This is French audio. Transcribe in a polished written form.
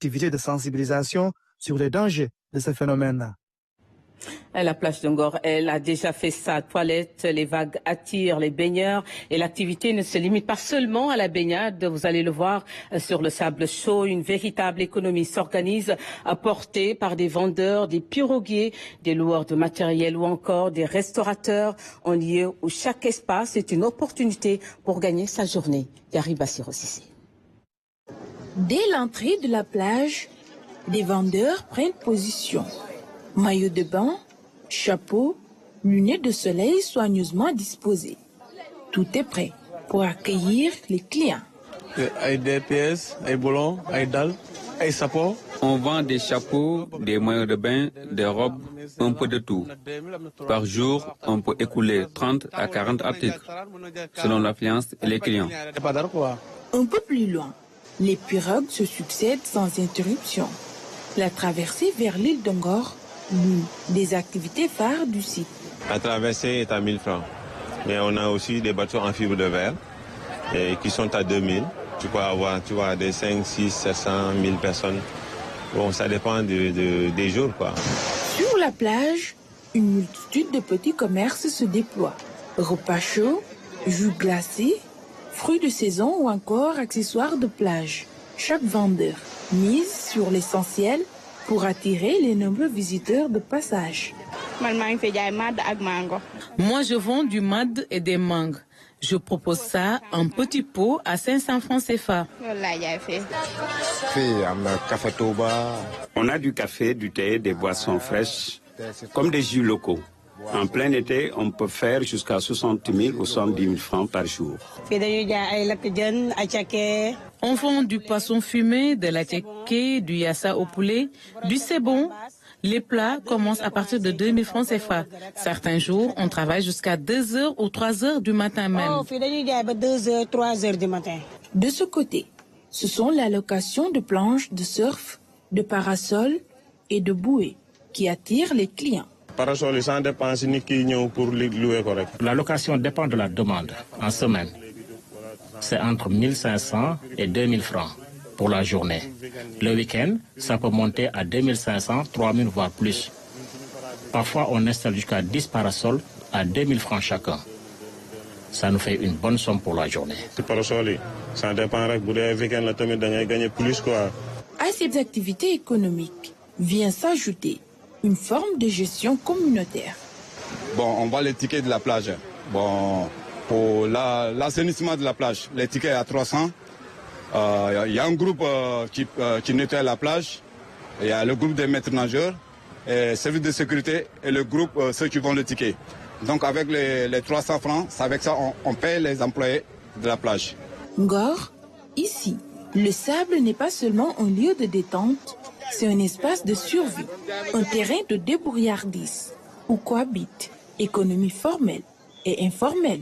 activités de sensibilisation sur les dangers de ce phénomène. La plage de Ngor, elle, a déjà fait sa toilette. Les vagues attirent les baigneurs et l'activité ne se limite pas seulement à la baignade. Vous allez le voir sur le sable chaud. Une véritable économie s'organise, portée par des vendeurs, des piroguiers, des loueurs de matériel ou encore des restaurateurs, en lieu où chaque espace est une opportunité pour gagner sa journée. Yari Bassiro Sissé. Dès l'entrée de la plage, des vendeurs prennent position. Maillot de bain, chapeau, lunettes de soleil soigneusement disposées. Tout est prêt pour accueillir les clients. Des pièces, des boulons, des dalles, des chapeaux. On vend des chapeaux, des maillots de bain, des robes, un peu de tout. Par jour, on peut écouler 30 à 40 articles, selon l'affluence et les clients. Un peu plus loin, les pirogues se succèdent sans interruption. La traversée vers l'île de Ngor, l'une des activités phares du site. La traversée est à 1000 francs, mais on a aussi des bateaux en fibre de verre qui sont à 2000. Tu peux avoir des 5, 6, 700, 1000 personnes. Bon, ça dépend des jours, quoi. Sur la plage, une multitude de petits commerces se déploient. Repas chauds, jus glacés, fruits de saison ou encore accessoires de plage. Chaque vendeur mise sur l'essentiel pour attirer les nombreux visiteurs de passage. Moi, je vends du mad et des mangues. Je propose ça en petit pot à 500 francs CFA. On a du café, du thé, des boissons fraîches, comme des jus locaux. En plein été, on peut faire jusqu'à 60 000 ou 70 000 francs par jour. On vend du poisson fumé, de la tchéké, du yassa au poulet, du sebon. Les plats commencent à partir de 2 000 francs CFA. Certains jours, on travaille jusqu'à 2 heures ou 3 heures du matin même. De ce côté, ce sont la location de planches de surf, de parasols et de bouées qui attirent les clients. La location dépend de la demande en semaine. C'est entre 1500 et 2000 francs pour la journée. Le week-end, ça peut monter à 2500, 3000 voire plus. Parfois, on installe jusqu'à 10 parasols à 2000 francs chacun. Ça nous fait une bonne somme pour la journée. Ça dépend, gagner plus, quoi. À ces activités économiques vient s'ajouter une forme de gestion communautaire. Bon, on voit les tickets de la plage. Bon, pour l'assainissement de la plage, les tickets à 300. Il y a un groupe qui nettoie la plage. Il y a le groupe des maîtres nageurs, et service de sécurité et le groupe ceux qui vendent le ticket. Donc avec les 300 francs, avec ça on paye les employés de la plage. Ngor, ici, le sable n'est pas seulement un lieu de détente, c'est un espace de survie, un terrain de débrouillardise où cohabitent économie formelle et informelle.